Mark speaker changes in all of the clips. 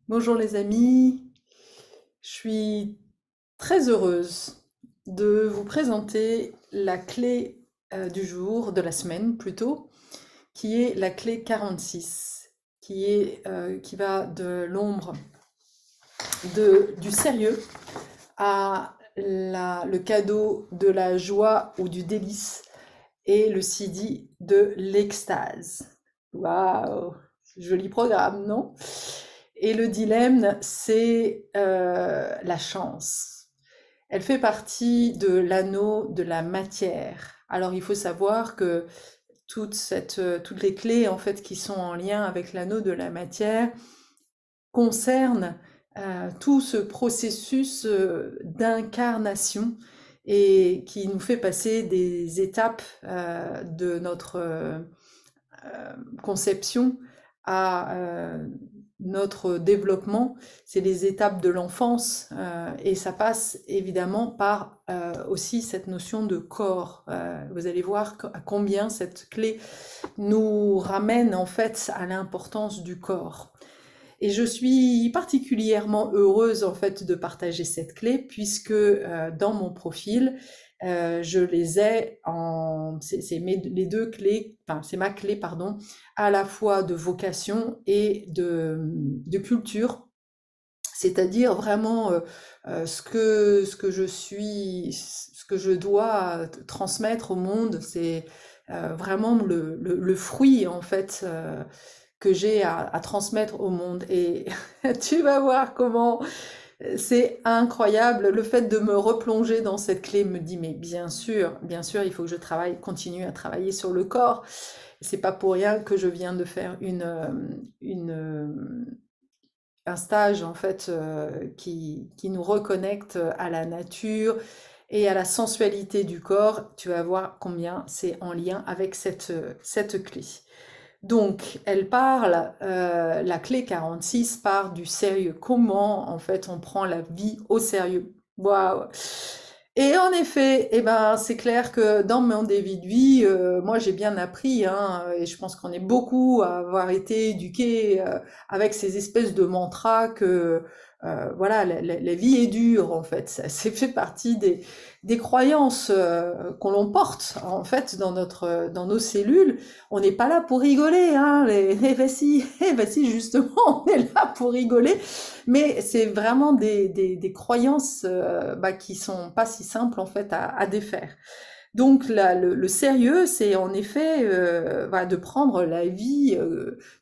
Speaker 1: Bonjour les amis, je suis très heureuse de vous présenter la clé du jour, de la semaine plutôt, qui est la clé 46, qui va de l'ombre du sérieux à le cadeau de la joie ou du délice et le CD de l'extase. Waouh, joli programme, non? Et le dilemme, c'est la chance. Elle fait partie de l'anneau de la matière. Alors il faut savoir que toutes les clés en fait qui sont en lien avec l'anneau de la matière concernent tout ce processus d'incarnation et qui nous fait passer des étapes de notre conception à notre développement, c'est les étapes de l'enfance et ça passe évidemment par aussi cette notion de corps. Vous allez voir à combien cette clé nous ramène en fait à l'importance du corps. Et je suis particulièrement heureuse en fait de partager cette clé puisque dans mon profil, je les ai en, les deux clés, enfin c'est ma clé pardon, à la fois de vocation et de culture, c'est-à-dire vraiment ce que je suis, ce que je dois transmettre au monde, c'est vraiment le fruit en fait que j'ai à transmettre au monde. Et tu vas voir comment c'est incroyable. Le fait de me replonger dans cette clé me dit, mais bien sûr, il faut que je travaille, continue à travailler sur le corps. C'est pas pour rien que je viens de faire un stage en fait qui nous reconnecte à la nature et à la sensualité du corps. Tu vas voir combien c'est en lien avec cette clé. Donc, elle parle, la clé 46 part du sérieux. Comment, en fait, on prend la vie au sérieux. Waouh! Et en effet, eh ben, c'est clair que dans mon début de vie, moi j'ai bien appris, hein, et je pense qu'on est beaucoup à avoir été éduqués avec ces espèces de mantras que voilà, la vie est dure en fait. Ça c'est fait partie des croyances qu'on l'on porte en fait dans nos cellules. On n'est pas là pour rigoler, hein. Eh ben si, justement, on est là pour rigoler. Mais c'est vraiment des croyances qui sont pas si simples en fait à défaire. Donc là, le sérieux, c'est en effet voilà, de prendre la vie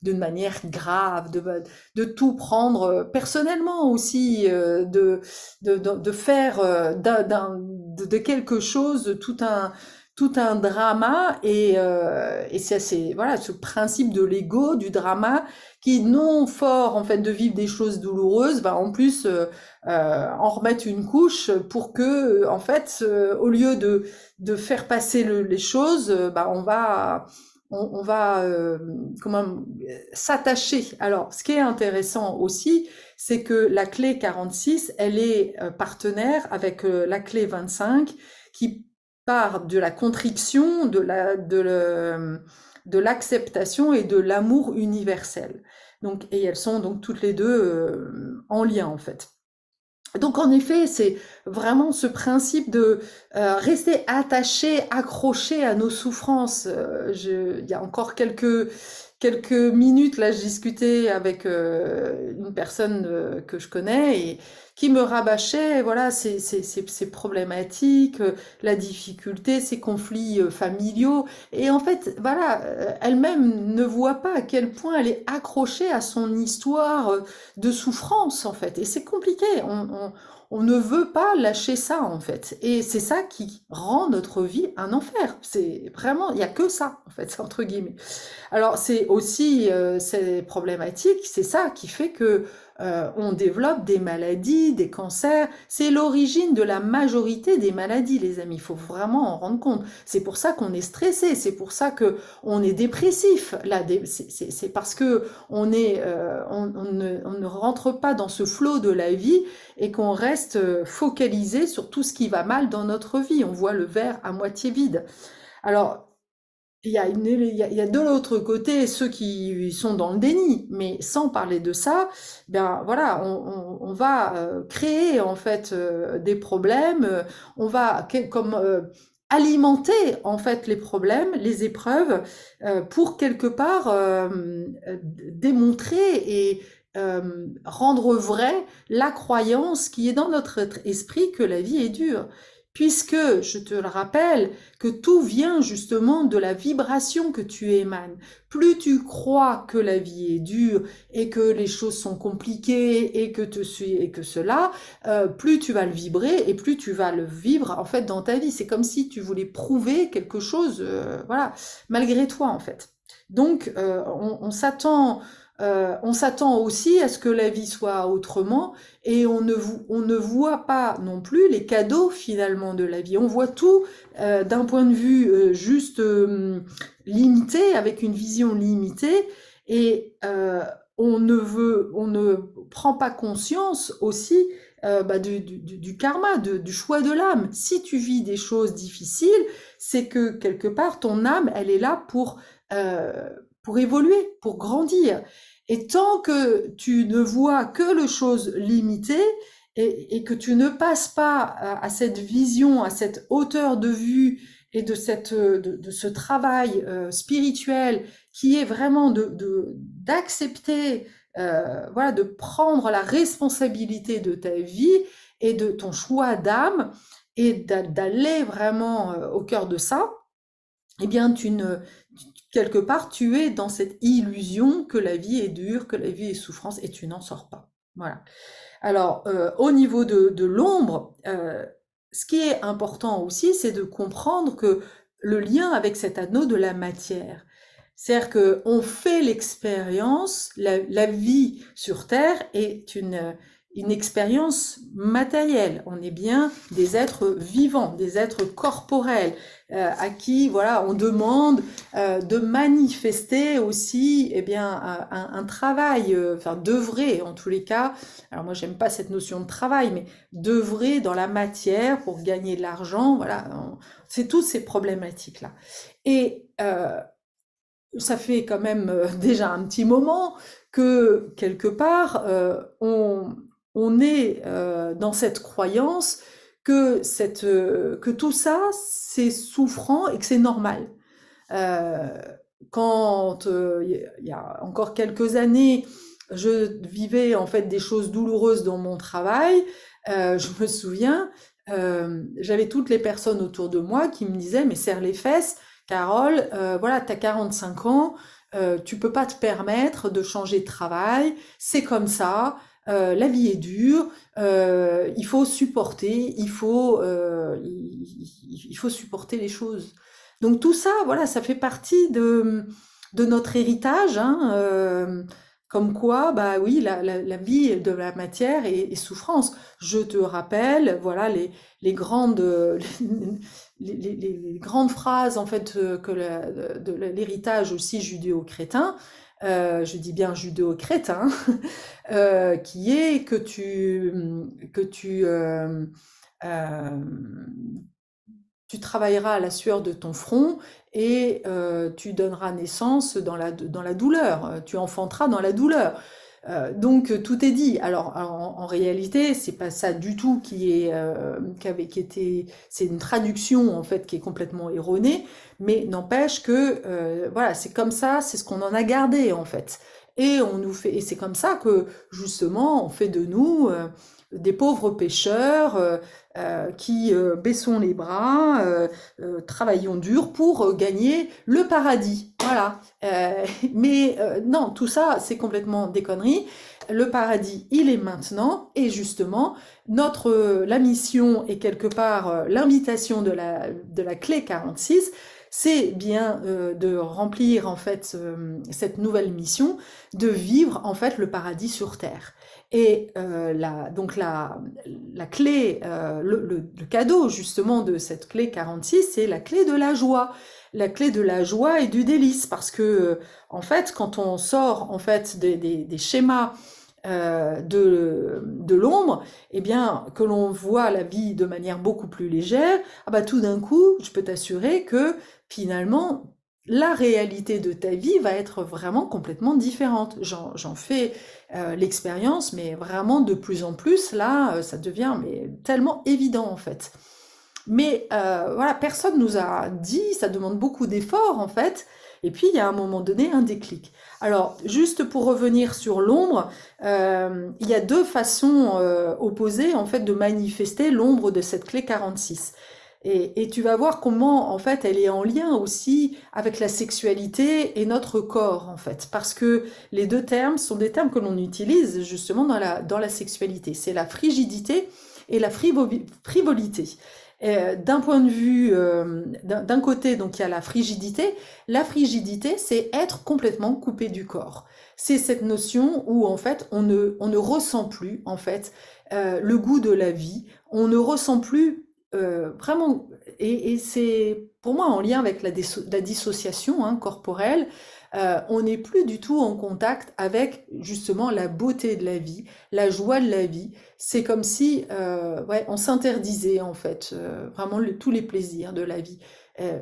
Speaker 1: d'une manière grave, de tout prendre personnellement aussi, de faire de quelque chose tout un drama et c'est voilà ce principe de l'ego, du drama qui non fort en fait de vivre des choses douloureuses, va en plus en remettre une couche pour que en fait au lieu de faire passer les choses, on va comment s'attacher. Alors, ce qui est intéressant aussi, c'est que la clé 46, elle est partenaire avec la clé 25, qui part de la contrition, de l'acceptation et de l'amour universel. Donc, et elles sont donc toutes les deux en lien en fait. Donc en effet, c'est vraiment ce principe de rester attaché, accroché à nos souffrances. Il y a encore quelques minutes, là, je discutais avec une personne que je connais et qui me rabâchait, voilà, ces problématiques, la difficulté, ces conflits familiaux. Et en fait, voilà, elle-même ne voit pas à quel point elle est accrochée à son histoire de souffrance, en fait. Et c'est compliqué. On ne veut pas lâcher ça, en fait. Et c'est ça qui rend notre vie un enfer. C'est vraiment, il n'y a que ça, en fait, entre guillemets. Alors c'est aussi ces problématiques, c'est ça qui fait que on développe des maladies, des cancers. C'est l'origine de la majorité des maladies, les amis. Il faut vraiment en rendre compte. C'est pour ça qu'on est stressé, c'est pour ça que on est dépressif. Là, c'est parce que on ne rentre pas dans ce flot de la vie et qu'on reste focalisé sur tout ce qui va mal dans notre vie. On voit le verre à moitié vide. Alors il y a de l'autre côté ceux qui sont dans le déni, mais sans parler de ça, ben voilà, on va créer en fait des problèmes, on va comme alimenter en fait les problèmes, les épreuves, pour quelque part démontrer et rendre vrai la croyance qui est dans notre esprit que la vie est dure. Puisque, je te le rappelle, que tout vient justement de la vibration que tu émanes. Plus tu crois que la vie est dure et que les choses sont compliquées et que cela, plus tu vas le vibrer et plus tu vas le vivre en fait dans ta vie. C'est comme si tu voulais prouver quelque chose, voilà, malgré toi en fait. Donc on s'attend aussi à ce que la vie soit autrement et on ne voit pas non plus les cadeaux finalement de la vie. On voit tout d'un point de vue juste limité, avec une vision limitée, et on ne prend pas conscience aussi bah, du karma, du choix de l'âme. Si tu vis des choses difficiles, c'est que quelque part ton âme, elle est là pour évoluer, pour grandir. Et tant que tu ne vois que les choses limitées et que tu ne passes pas à cette vision, à cette hauteur de vue et de ce travail spirituel qui est vraiment d'accepter, voilà, de prendre la responsabilité de ta vie et de ton choix d'âme et d'aller vraiment au cœur de ça, eh bien, quelque part, tu es dans cette illusion que la vie est dure, que la vie est souffrance, et tu n'en sors pas. Voilà. Alors, au niveau de l'ombre, ce qui est important aussi, c'est de comprendre que le lien avec cet anneau de la matière, c'est-à-dire qu'on fait l'expérience, la vie sur Terre est une expérience matérielle. On est bien des êtres vivants, des êtres corporels, à qui voilà on demande de manifester aussi eh bien un travail, enfin d'œuvrer en tous les cas. Alors moi j'aime pas cette notion de travail, mais d'œuvrer dans la matière pour gagner de l'argent. Voilà, c'est toutes ces problématiques là. Et ça fait quand même déjà un petit moment que quelque part on est dans cette croyance que tout ça c'est souffrant et que c'est normal. Euh, Quand il y a encore quelques années, je vivais en fait des choses douloureuses dans mon travail. Je me souviens, j'avais toutes les personnes autour de moi qui me disaient mais serre les fesses, Carole, voilà, t'as 45 ans, tu peux pas te permettre de changer de travail, c'est comme ça. La vie est dure, il faut supporter, il faut supporter les choses. Donc tout ça, voilà, ça fait partie de notre héritage, hein, comme quoi, bah oui, la vie de la matière est souffrance. Je te rappelle, voilà, les grandes, les grandes phrases en fait de l'héritage aussi judéo-chrétien. Je dis bien judéo-chrétien, qui est euh, tu travailleras à la sueur de ton front et tu donneras naissance dans la douleur, tu enfanteras dans la douleur. Donc tout est dit. Alors en réalité, c'est pas ça du tout qui était, c'est une traduction en fait qui est complètement erronée, mais n'empêche que voilà, c'est comme ça, c'est ce qu'on en a gardé en fait. Et c'est comme ça que justement on fait de nous des pauvres pécheurs qui baissons les bras, travaillons dur pour gagner le paradis. Voilà. Mais non, tout ça, c'est complètement des conneries. Le paradis, il est maintenant, et justement, la mission et quelque part l'invitation de la clé 46, c'est bien de remplir en fait cette nouvelle mission, de vivre en fait le paradis sur terre. Et donc la clé, le cadeau justement de cette clé 46, c'est la clé de la joie. La clé de la joie et du délice, parce que en fait, quand on sort en fait des schémas de l'ombre, eh bien, que l'on voit la vie de manière beaucoup plus légère, ah bah tout d'un coup, je peux t'assurer que finalement, la réalité de ta vie va être vraiment complètement différente. J'en fais l'expérience, mais vraiment de plus en plus, là, ça devient mais, tellement évident en fait. Mais voilà, personne nous a dit, ça demande beaucoup d'efforts en fait. Et puis il y a à un moment donné un déclic. Alors, juste pour revenir sur l'ombre, il y a deux façons opposées en fait de manifester l'ombre de cette clé 46. Et tu vas voir comment en fait elle est en lien aussi avec la sexualité et notre corps en fait, parce que les deux termes sont des termes que l'on utilise justement dans la sexualité. C'est la frigidité et la frivolité. D'un point de vue, d'un côté, donc il y a la frigidité. La frigidité, c'est être complètement coupé du corps. C'est cette notion où en fait on ne ressent plus en fait le goût de la vie. On ne ressent plus vraiment, et c'est pour moi en lien avec la dissociation hein, corporelle. On n'est plus du tout en contact avec justement la beauté de la vie, la joie de la vie. C'est comme si ouais, on s'interdisait en fait vraiment tous les plaisirs de la vie.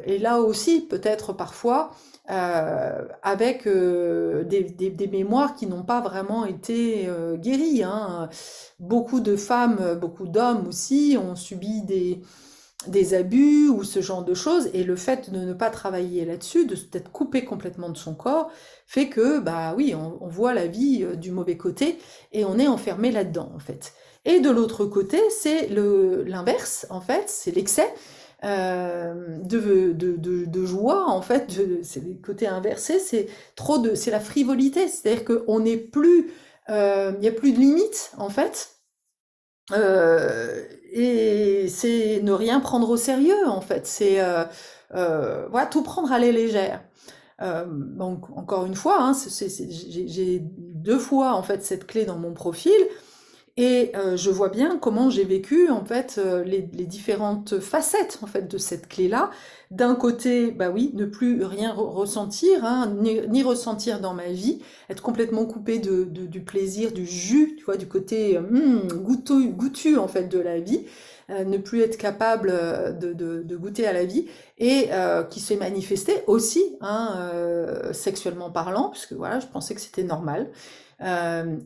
Speaker 1: Et là aussi, peut-être parfois, avec des mémoires qui n'ont pas vraiment été guéries. Hein. Beaucoup de femmes, beaucoup d'hommes aussi ont subi des abus ou ce genre de choses, et le fait de ne pas travailler là-dessus, d'être coupé complètement de son corps, fait que, bah oui, on voit la vie du mauvais côté, et on est enfermé là-dedans, en fait. Et de l'autre côté, c'est l'inverse, en fait, c'est l'excès de joie, en fait, c'est le côté inversé, c'est la frivolité, c'est-à-dire qu'on n'est plus, il n'y a plus de limite, en fait, et c'est ne rien prendre au sérieux, en fait. C'est voilà, tout prendre à la légère. Donc, encore une fois, hein, j'ai deux fois en fait cette clé dans mon profil. Et je vois bien comment j'ai vécu en fait les différentes facettes en fait de cette clé-là. D'un côté, bah oui, ne plus rien ressentir, hein, ni ressentir dans ma vie, être complètement coupé du plaisir, du jus, tu vois, du côté goûtu en fait de la vie, ne plus être capable de goûter à la vie, et qui s'est manifesté aussi, hein, sexuellement parlant, puisque voilà, je pensais que c'était normal.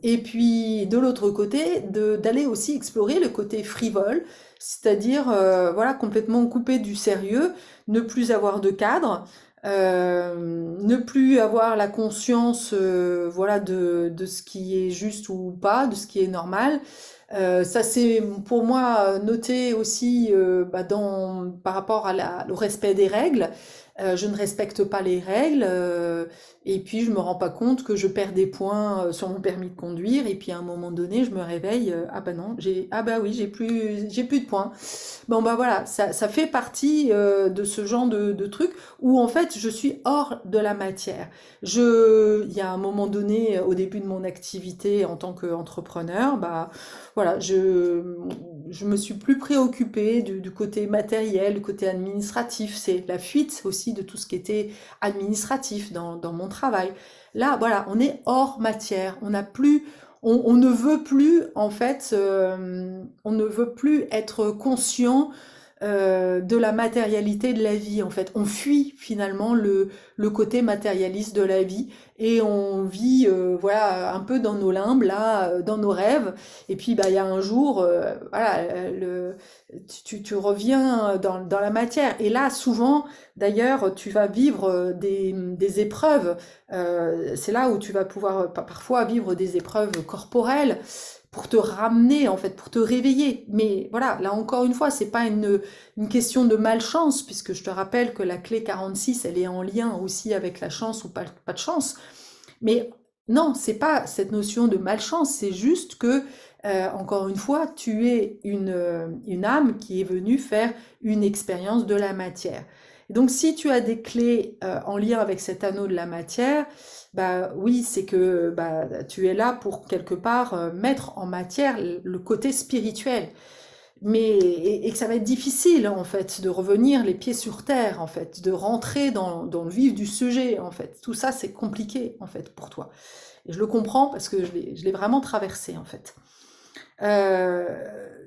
Speaker 1: Et puis de l'autre côté, d'aller aussi explorer le côté frivole, c'est-à-dire voilà, complètement coupé du sérieux, ne plus avoir de cadre, ne plus avoir la conscience voilà, de ce qui est juste ou pas, de ce qui est normal. Ça c'est pour moi noté aussi bah, par rapport au respect des règles. Je ne respecte pas les règles et puis je me rends pas compte que je perds des points sur mon permis de conduire et puis à un moment donné je me réveille ah bah non ah bah oui j'ai plus de points. Bon bah voilà, ça fait partie de ce genre de truc où en fait je suis hors de la matière. Il y a un moment donné au début de mon activité en tant qu'entrepreneur, bah voilà, je me suis plus préoccupée du côté matériel, du côté administratif. C'est la fuite aussi de tout ce qui était administratif dans mon travail. Là, voilà, on est hors matière. On n'a plus, on ne veut plus, en fait, on ne veut plus être conscient de la matérialité de la vie en fait. On fuit finalement le côté matérialiste de la vie et on vit voilà un peu dans nos limbes là, dans nos rêves. Et puis bah il y a un jour voilà tu reviens dans la matière. Et là souvent d'ailleurs tu vas vivre des épreuves. C'est là où tu vas pouvoir parfois vivre des épreuves corporelles pour te ramener en fait, pour te réveiller. Mais voilà, là encore une fois, c'est pas une question de malchance, puisque je te rappelle que la clé 46, elle est en lien aussi avec la chance ou pas de chance. Mais non, c'est pas cette notion de malchance, c'est juste que, encore une fois, tu es une âme qui est venue faire une expérience de la matière. Et donc, si tu as des clés en lien avec cet anneau de la matière, bah oui, c'est que bah, tu es là pour quelque part mettre en matière le côté spirituel. Mais et que ça va être difficile en fait de revenir les pieds sur terre en fait, de rentrer dans le vif du sujet en fait. Tout ça c'est compliqué en fait pour toi. Et je le comprends parce que je l'ai vraiment traversé en fait.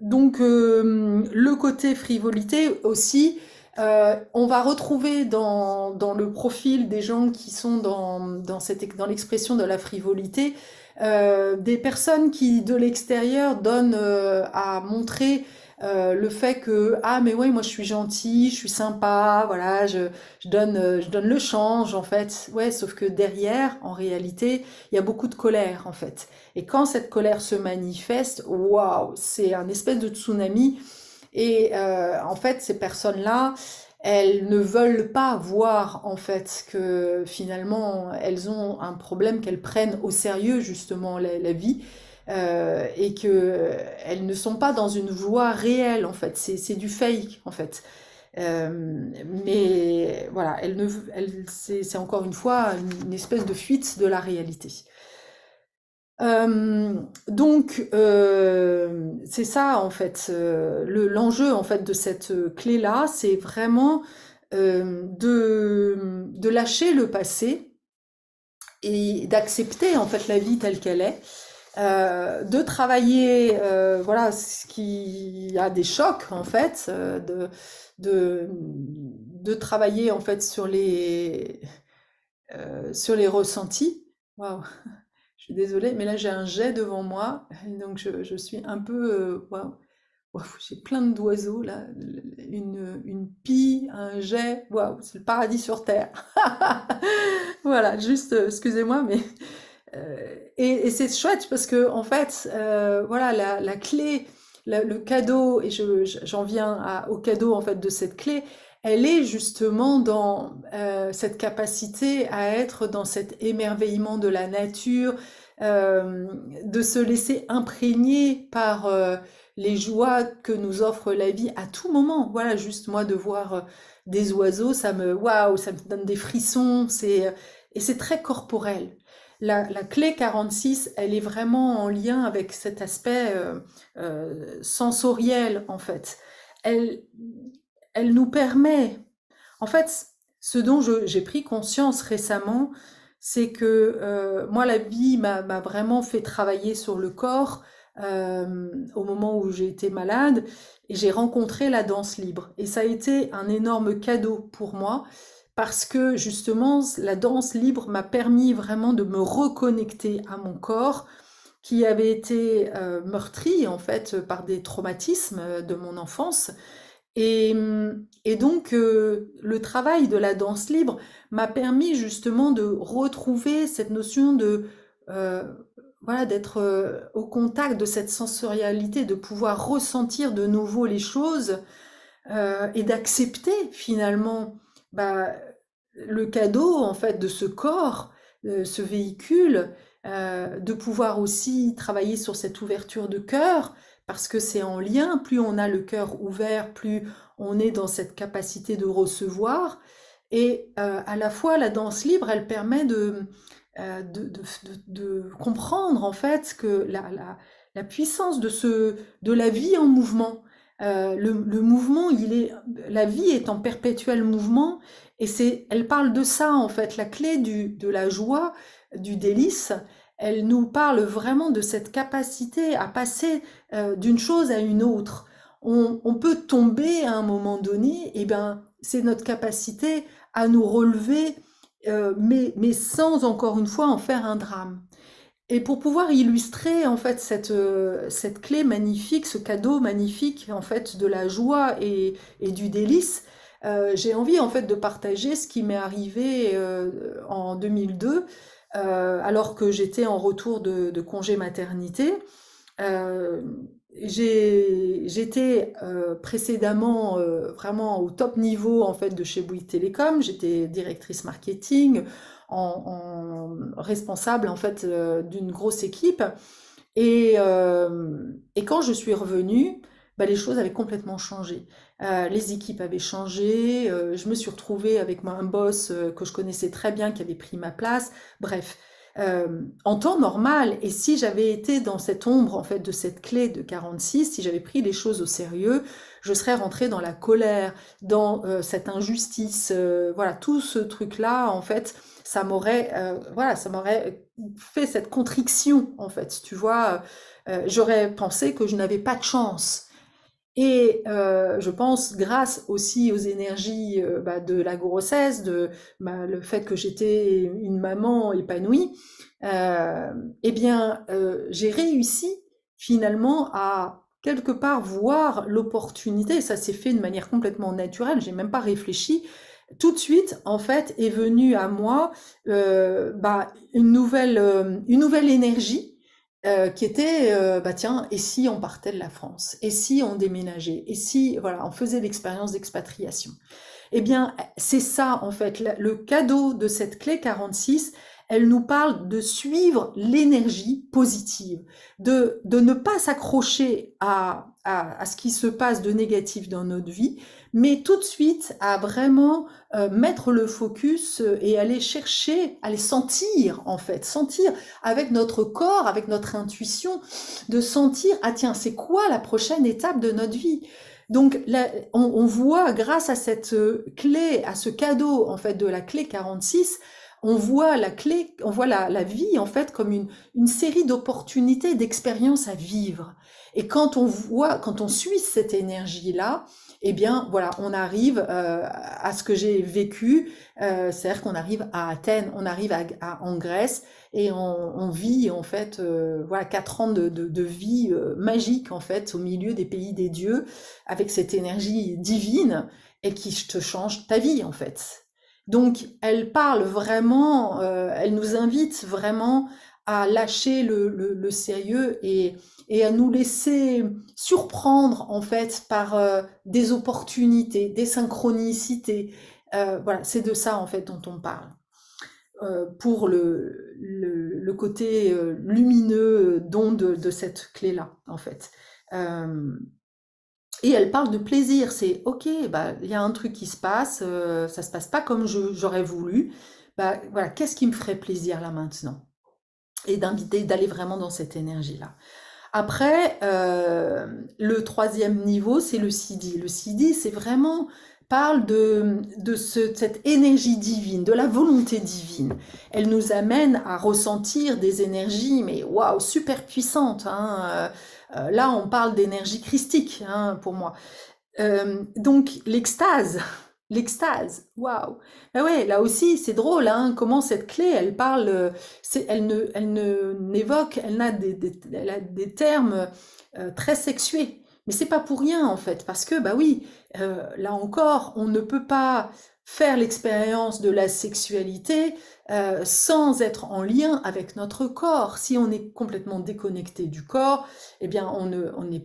Speaker 1: Donc le côté frivolité aussi, On va retrouver dans le profil des gens qui sont dans l'expression de la frivolité, des personnes qui, de l'extérieur, donnent à montrer le fait que, ah, mais ouais, moi je suis gentil, je suis sympa, voilà, je donne le change, en fait. Ouais, sauf que derrière, en réalité, il y a beaucoup de colère, en fait. Et quand cette colère se manifeste, waouh, c'est un espèce de tsunami. Et en fait, ces personnes-là, elles ne veulent pas voir en fait que finalement elles ont un problème, qu'elles prennent au sérieux justement la vie, et que elles ne sont pas dans une joie réelle en fait. C'est du fake en fait. Mais voilà, c'est encore une fois une espèce de fuite de la réalité. C'est ça en fait, l'enjeu en fait de cette clé-là, c'est vraiment de lâcher le passé et d'accepter en fait la vie telle qu'elle est, de travailler, voilà, ce qui a des chocs en fait, de, de travailler en fait sur les ressentis. Waouh. Je suis désolée, mais là j'ai un jet devant moi, et donc je suis un peu... waouh, waouh, j'ai plein d'oiseaux là, une pie, un jet, waouh, c'est le paradis sur Terre. Voilà, juste, excusez-moi, mais... et c'est chouette parce que en fait, voilà, la clé, le cadeau, et j'en viens au cadeau en fait de cette clé, elle est justement dans cette capacité à être dans cet émerveillement de la nature, euh, de se laisser imprégner par les joies que nous offre la vie à tout moment. Voilà, juste moi de voir des oiseaux, waouh, ça me donne des frissons, et c'est très corporel. La clé 46, elle est vraiment en lien avec cet aspect sensoriel, en fait. Elle, elle nous permet, en fait, ce dont j'ai pris conscience récemment, c'est que moi, la vie m'a vraiment fait travailler sur le corps au moment où j'ai été malade, et j'ai rencontré la danse libre. Et ça a été un énorme cadeau pour moi, parce que justement, la danse libre m'a permis vraiment de me reconnecter à mon corps, qui avait été meurtri en fait par des traumatismes de mon enfance. Et donc, le travail de la danse libre m'a permis justement de retrouver cette notion euh, voilà, d'être au contact de cette sensorialité, de pouvoir ressentir de nouveau les choses, et d'accepter finalement bah, le cadeau en fait de ce corps, ce véhicule, de pouvoir aussi travailler sur cette ouverture de cœur, parce que c'est en lien, plus on a le cœur ouvert, plus on est dans cette capacité de recevoir. Et à la fois, la danse libre, elle permet de comprendre en fait que la puissance de la vie en mouvement. Le mouvement, la vie est en perpétuel mouvement, et elle parle de ça en fait, la clé de la joie, du délice. Elle nous parle vraiment de cette capacité à passer d'une chose à une autre. On peut tomber à un moment donné, et ben c'est notre capacité à nous relever, mais sans encore une fois en faire un drame. Et pour pouvoir illustrer en fait cette clé magnifique, ce cadeau magnifique en fait de la joie et du délice, j'ai envie en fait de partager ce qui m'est arrivé en 2002, alors que j'étais en retour de congé maternité. Euh, J'étais précédemment vraiment au top niveau en fait de chez Bouygues Télécom. J'étais directrice marketing, responsable en fait d'une grosse équipe. Et quand je suis revenue, bah, les choses avaient complètement changé. Les équipes avaient changé. Je me suis retrouvée avec un boss que je connaissais très bien, qui avait pris ma place. Bref, en temps normal, et si j'avais été dans cette ombre en fait de cette clé de 46, si j'avais pris les choses au sérieux, je serais rentrée dans la colère, dans cette injustice, voilà, tout ce truc-là, en fait, voilà, ça m'aurait fait cette contriction, en fait, tu vois, j'aurais pensé que je n'avais pas de chance. Et je pense, grâce aussi aux énergies de la grossesse, le fait que j'étais une maman épanouie, euh, eh bien, j'ai réussi finalement à quelque part voir l'opportunité. Ça s'est fait de manière complètement naturelle. J'ai même pas réfléchi. Tout de suite, en fait, est venue à moi une nouvelle énergie qui était, bah tiens, et si on partait de la France? Et si on déménageait? Et si, voilà, on faisait l'expérience d'expatriation? Eh bien, c'est ça, en fait, le cadeau de cette clé 46, elle nous parle de suivre l'énergie positive, de ne pas s'accrocher à ce qui se passe de négatif dans notre vie, mais tout de suite à vraiment mettre le focus et aller chercher, aller sentir, en fait, sentir avec notre corps, avec notre intuition, de sentir, ah tiens, c'est quoi la prochaine étape de notre vie? Donc là, on voit grâce à cette clé, à ce cadeau en fait de la clé 46, on voit la clé, on voit la vie en fait comme une série d'opportunités, d'expériences à vivre. Et quand on voit, quand on suit cette énergie-là, eh bien voilà, on arrive à ce que j'ai vécu, c'est-à-dire qu'on arrive à Athènes, on arrive en Grèce, et on vit en fait voilà 4 ans de vie magique en fait au milieu des pays des dieux avec cette énergie divine et qui te change ta vie en fait. Donc elle parle vraiment, elle nous invite vraiment à lâcher le sérieux et à nous laisser surprendre en fait par des opportunités, des synchronicités. Voilà, c'est de ça en fait dont on parle pour le côté lumineux don de cette clé-là, en fait. Euh, et elle parle de plaisir, c'est ok, bah il y a un truc qui se passe, ça se passe pas comme j'aurais voulu. Bah voilà, qu'est-ce qui me ferait plaisir là maintenant? Et d'inviter, d'aller vraiment dans cette énergie-là. Après, le troisième niveau, c'est le CD. Le CD, c'est vraiment parle cette énergie divine, de la volonté divine. Elle nous amène à ressentir des énergies, mais waouh, super puissantes, hein. Là, on parle d'énergie christique, hein, pour moi. Donc l'extase, l'extase, waouh. Ah ouais, là aussi c'est drôle, hein, comment cette clé, elle parle, elle ne n'évoque, elle a des termes très sexués. Mais c'est pas pour rien en fait, parce que bah oui, là encore, on ne peut pas faire l'expérience de la sexualité sans être en lien avec notre corps. Si on est complètement déconnecté du corps, eh bien on n'est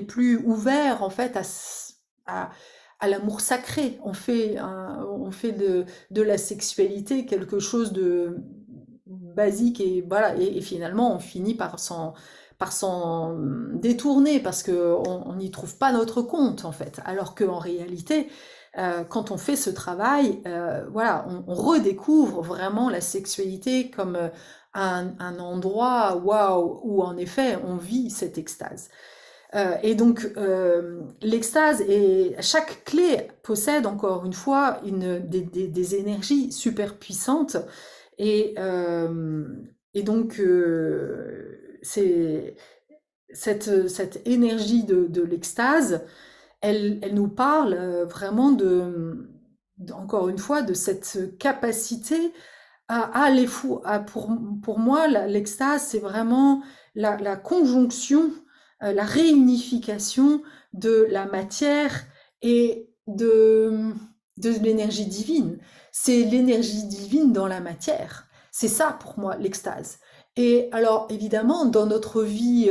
Speaker 1: plus ouvert en fait à, à l'amour sacré. On fait de la sexualité quelque chose de basique et voilà. Et finalement, on finit par s'en détourner parce que on n'y trouve pas notre compte en fait. Alors qu'en réalité, quand on fait ce travail, voilà, on redécouvre vraiment la sexualité comme un endroit waouh où en effet on vit cette extase. Et donc l'extase et chaque clé possède encore une fois des énergies super puissantes et, euh, et donc c'est cette énergie de l'extase, elle nous parle vraiment encore une fois de cette capacité à aller fou. Pour moi, l'extase, c'est vraiment la conjonction, la réunification de la matière et de l'énergie divine. C'est l'énergie divine dans la matière. C'est ça pour moi l'extase. Et alors évidemment, dans notre vie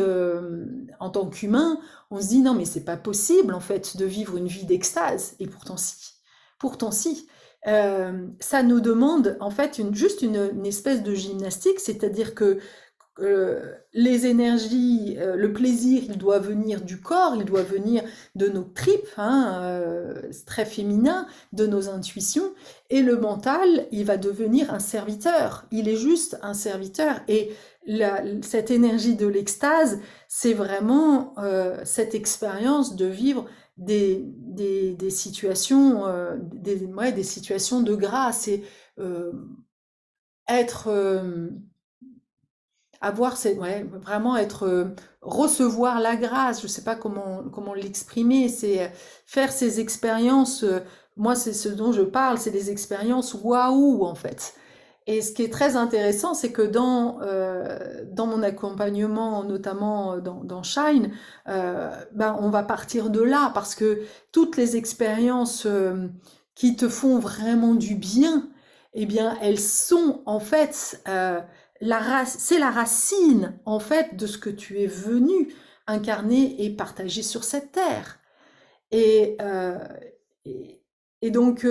Speaker 1: en tant qu'humain, on se dit non mais c'est pas possible en fait de vivre une vie d'extase. Et pourtant si, pourtant si. Ça nous demande en fait juste une espèce de gymnastique, c'est-à-dire que les énergies, le plaisir, il doit venir du corps, il doit venir de nos tripes, hein, c'est très féminin, de nos intuitions, et le mental, il va devenir un serviteur, il est juste un serviteur, et cette énergie de l'extase, c'est vraiment cette expérience de vivre des situations, ouais, des situations de grâce, et euh, être... avoir ouais, vraiment être, recevoir la grâce, je sais pas comment l'exprimer, c'est faire ces expériences, moi c'est ce dont je parle, c'est des expériences waouh en fait. Et ce qui est très intéressant, c'est que dans mon accompagnement, notamment dans Shine, ben, on va partir de là parce que toutes les expériences qui te font vraiment du bien, eh bien, elles sont en fait, c'est la racine en fait de ce que tu es venu incarner et partager sur cette terre. Et, euh, et, et donc,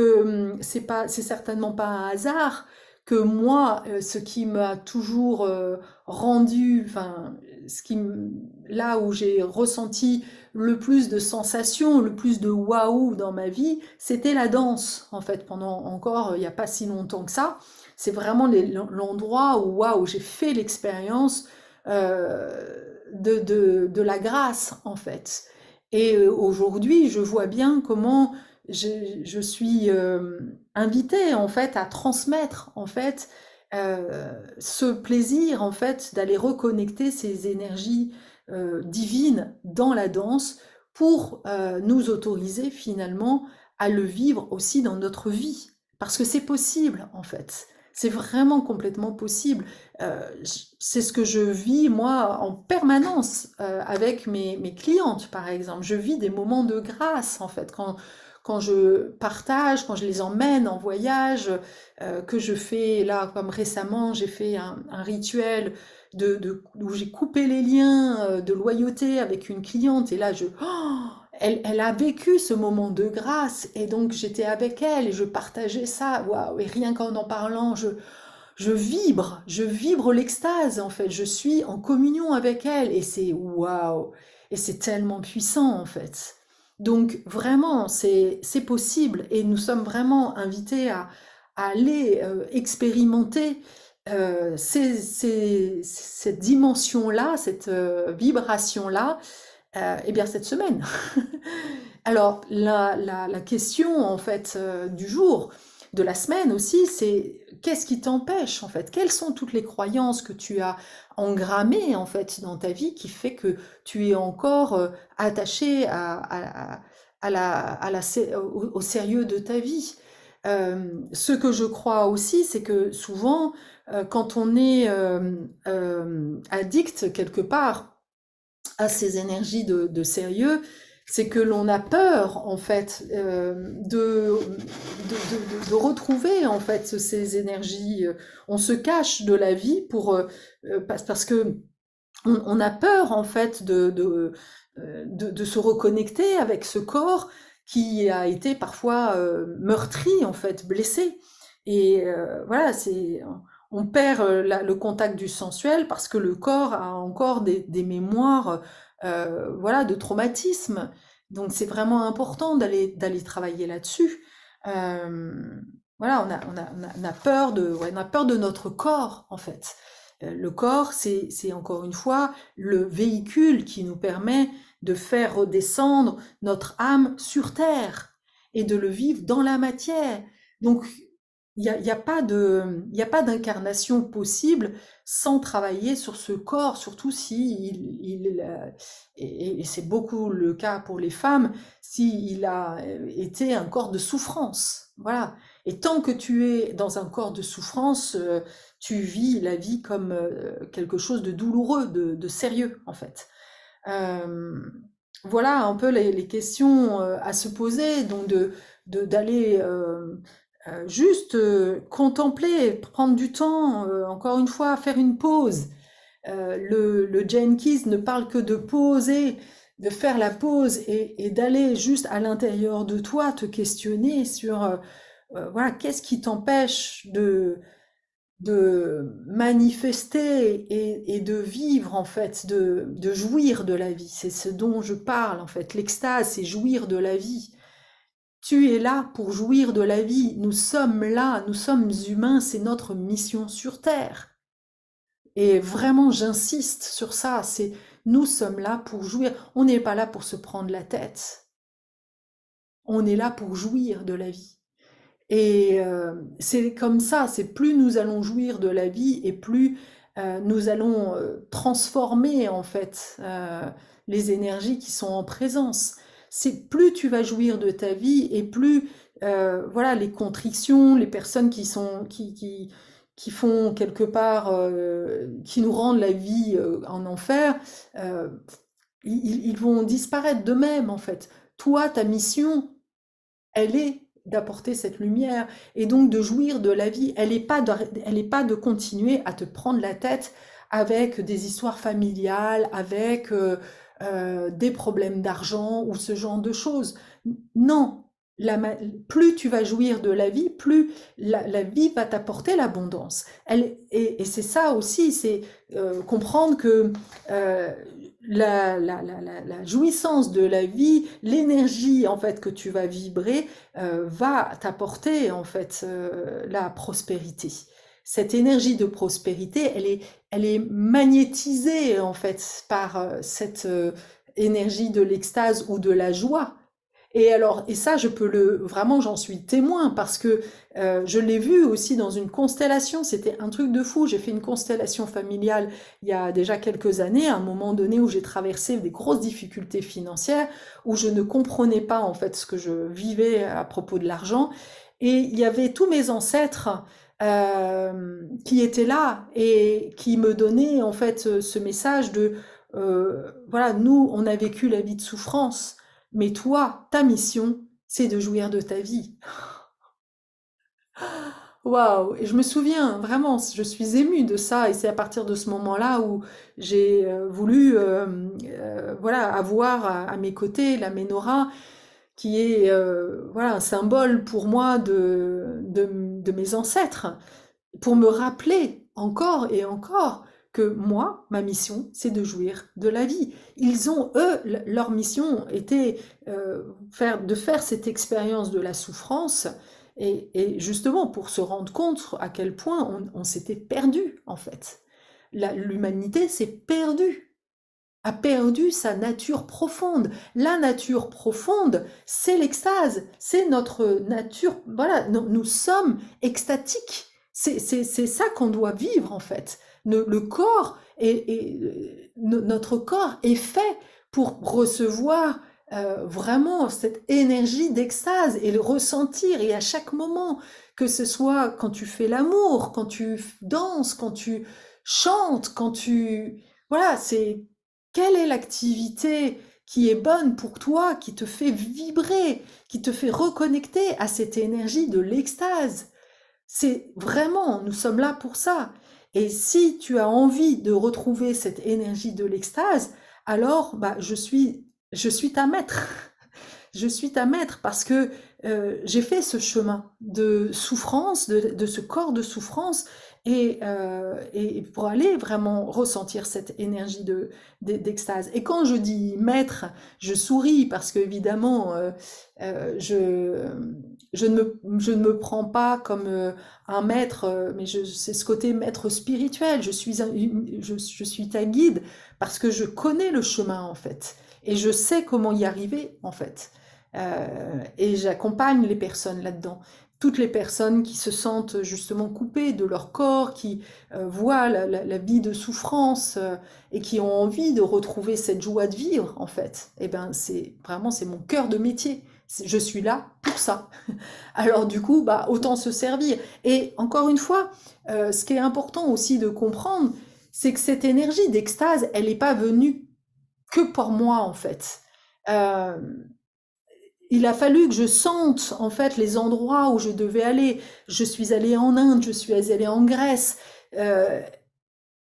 Speaker 1: c'est certainement pas un hasard que moi, ce qui m'a toujours rendu, enfin, là où j'ai ressenti le plus de sensations, le plus de waouh dans ma vie, c'était la danse, en fait, pendant encore, il n'y a pas si longtemps que ça. C'est vraiment l'endroit où, waouh, j'ai fait l'expérience de la grâce, en fait. Et aujourd'hui, je vois bien comment je suis invitée en fait à transmettre en fait ce plaisir en fait d'aller reconnecter ces énergies divines dans la danse pour nous autoriser finalement à le vivre aussi dans notre vie. Parce que c'est possible en fait. C'est vraiment complètement possible. C'est ce que je vis moi en permanence avec mes clientes par exemple. Je vis des moments de grâce en fait quand je partage, quand je les emmène en voyage, que je fais là comme récemment j'ai fait un rituel où j'ai coupé les liens de loyauté avec une cliente et là elle a vécu ce moment de grâce et donc j'étais avec elle et je partageais ça. Waouh! Et rien qu'en en parlant, je vibre l'extase en fait, je suis en communion avec elle et c'est waouh, et c'est tellement puissant en fait. Donc vraiment, c'est possible et nous sommes vraiment invités à aller expérimenter cette dimension-là, cette vibration-là, eh bien cette semaine. Alors, la question, en fait, du jour, de la semaine aussi, c'est qu'est-ce qui t'empêche, en fait? Quelles sont toutes les croyances que tu as engrammées, en fait, dans ta vie qui fait que tu es encore attaché au sérieux de ta vie? Ce que je crois aussi, c'est que souvent, quand on est addict quelque part à ces énergies de sérieux, c'est que l'on a peur en fait de retrouver en fait ces énergies. On se cache de la vie parce que on a peur en fait de se reconnecter avec ce corps qui a été parfois meurtri en fait, blessé. Et voilà, on perd le contact du sensuel parce que le corps a encore des mémoires voilà, de traumatisme. Donc c'est vraiment important d'aller travailler là-dessus. Euh, voilà, on a peur on a peur de notre corps en fait. Le corps, c'est encore une fois le véhicule qui nous permet de faire redescendre notre âme sur terre et de le vivre dans la matière. Donc, il y a pas d'incarnation possible sans travailler sur ce corps, surtout si et c'est beaucoup le cas pour les femmes, s'il a été un corps de souffrance. Voilà. Et tant que tu es dans un corps de souffrance, tu vis la vie comme quelque chose de douloureux, de sérieux, en fait. Euh, voilà un peu les questions à se poser, donc d'aller juste contempler, prendre du temps, encore une fois, faire une pause. Le Jane Keys ne parle que de poser, de faire la pause et d'aller juste à l'intérieur de toi te questionner sur voilà, qu'est-ce qui t'empêche de manifester et de vivre en fait, de jouir de la vie. C'est ce dont je parle en fait. L'extase, c'est jouir de la vie. Tu es là pour jouir de la vie. Nous sommes là, nous sommes humains, c'est notre mission sur Terre. Et vraiment, j'insiste sur ça, c'est nous sommes là pour jouir. On n'est pas là pour se prendre la tête. On est là pour jouir de la vie. Et c'est comme ça, c'est plus nous allons jouir de la vie et plus nous allons transformer en fait les énergies qui sont en présence. C'est plus tu vas jouir de ta vie et plus voilà les contrictions, les personnes qui font quelque part, qui nous rendent la vie en enfer, euh, ils vont disparaître d'eux-mêmes en fait. Toi, ta mission, elle est d'apporter cette lumière et donc de jouir de la vie. Elle est pas de continuer à te prendre la tête avec des histoires familiales, avec des problèmes d'argent ou ce genre de choses. Non, plus tu vas jouir de la vie, plus la vie va t'apporter l'abondance. Et c'est ça aussi, c'est comprendre que euh, la jouissance de la vie, l'énergie en fait que tu vas vibrer, va t'apporter en fait la prospérité. Cette énergie de prospérité, elle est magnétisée en fait par cette énergie de l'extase ou de la joie. Et alors, et ça, je peux vraiment, j'en suis témoin parce que je l'ai vu aussi dans une constellation. C'était un truc de fou. J'ai fait une constellation familiale il y a déjà quelques années, à un moment donné où j'ai traversé des grosses difficultés financières, où je ne comprenais pas en fait ce que je vivais à propos de l'argent. Et il y avait tous mes ancêtres qui étaient là et qui me donnaient en fait ce message de voilà, nous, on a vécu la vie de souffrance. Mais toi, ta mission, c'est de jouir de ta vie. Waouh! Et je me souviens vraiment, je suis émue de ça, et c'est à partir de ce moment-là où j'ai voulu, voilà, avoir à mes côtés la menorah, qui est, voilà, un symbole pour moi de mes ancêtres, pour me rappeler encore et encore que moi, ma mission, c'est de jouir de la vie. Ils ont, eux, leur mission était de faire cette expérience de la souffrance et justement pour se rendre compte à quel point on s'était perdu, en fait. L'humanité s'est perdue, a perdu sa nature profonde. La nature profonde, c'est l'extase, c'est notre nature. Voilà, nous sommes extatiques. C'est ça qu'on doit vivre en fait. Le corps notre corps est fait pour recevoir vraiment cette énergie d'extase et le ressentir. Et à chaque moment, que ce soit quand tu fais l'amour, quand tu danses, quand tu chantes, quand tu... Voilà, c'est quelle est l'activité qui est bonne pour toi, qui te fait vibrer, qui te fait reconnecter à cette énergie de l'extase? C'est vraiment, nous sommes là pour ça. Et si tu as envie de retrouver cette énergie de l'extase, alors bah, je suis ta maître. Je suis ta maître parce que j'ai fait ce chemin de souffrance, de ce corps de souffrance, et pour aller vraiment ressentir cette énergie d'extase. Et quand je dis maître, je souris parce qu'évidemment, je ne me prends pas comme un maître, mais c'est ce côté maître spirituel. Je suis ta guide parce que je connais le chemin en fait. Et je sais comment y arriver en fait. Et j'accompagne les personnes là-dedans. Toutes les personnes qui se sentent justement coupées de leur corps, qui voient la vie de souffrance et qui ont envie de retrouver cette joie de vivre, en fait. Et ben c'est vraiment c'est mon cœur de métier. Je suis là pour ça. Alors du coup, bah autant se servir. Et encore une fois, ce qui est important aussi de comprendre, c'est que cette énergie d'extase, elle n'est pas venue que pour moi en fait. Euh, il a fallu que je sente en fait les endroits où je devais aller. Je suis allée en Inde, je suis allée en Grèce, euh,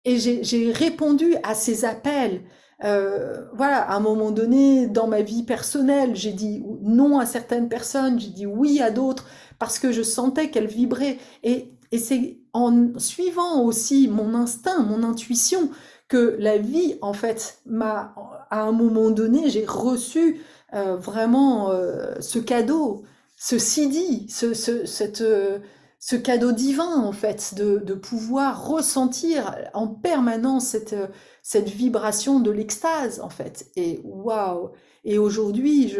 Speaker 1: et j'ai répondu à ces appels. Voilà, à un moment donné, dans ma vie personnelle, j'ai dit non à certaines personnes, j'ai dit oui à d'autres, parce que je sentais qu'elles vibraient. Et c'est en suivant aussi mon instinct, mon intuition, que la vie, en fait, à un moment donné, j'ai reçu vraiment ce cadeau, ce sidi, ce cadeau divin, en fait, de pouvoir ressentir en permanence cette vibration de l'extase, en fait. Et waouh! Et aujourd'hui,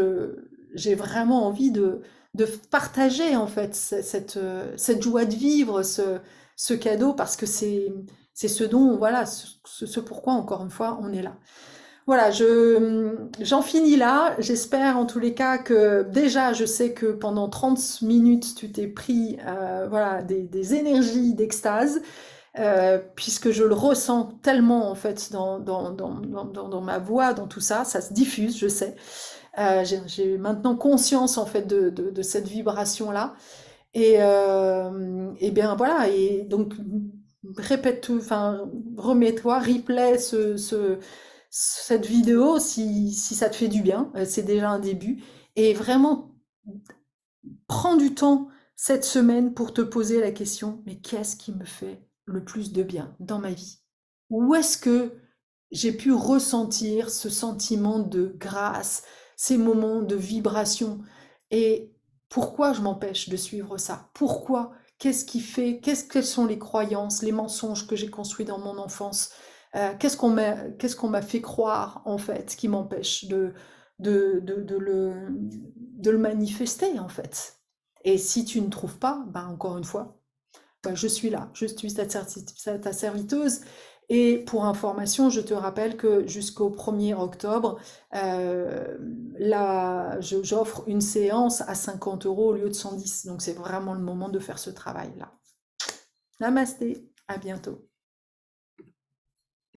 Speaker 1: j'ai vraiment envie de partager, en fait, cette joie de vivre, ce cadeau parce que c'est ce dont, voilà, ce pourquoi, encore une fois, on est là. Voilà, j'en finis là. J'espère en tous les cas que déjà, je sais que pendant 30 minutes, tu t'es pris voilà, des énergies d'extase, puisque je le ressens tellement en fait dans ma voix, dans tout ça, ça se diffuse, je sais. J'ai maintenant conscience en fait de cette vibration-là. Et bien voilà, et donc répète tout, enfin remets-toi, replay cette vidéo si ça te fait du bien, c'est déjà un début. Et vraiment, prends du temps cette semaine pour te poser la question, mais qu'est-ce qui me fait le plus de bien dans ma vie? Où est-ce que j'ai pu ressentir ce sentiment de grâce, ces moments de vibration? Et pourquoi je m'empêche de suivre ça? Pourquoi? Qu'est-ce qui fait? Quelles sont les croyances, les mensonges que j'ai construits dans mon enfance? Qu'est-ce qu'on m'a fait croire, en fait, qui m'empêche de le manifester, en fait? Et si tu ne trouves pas, ben encore une fois, ben je suis là, je suis ta serviteuse. Et pour information, je te rappelle que jusqu'au 1er octobre, là, j'offre une séance à 50 € au lieu de 110. Donc c'est vraiment le moment de faire ce travail-là. Namasté, à bientôt.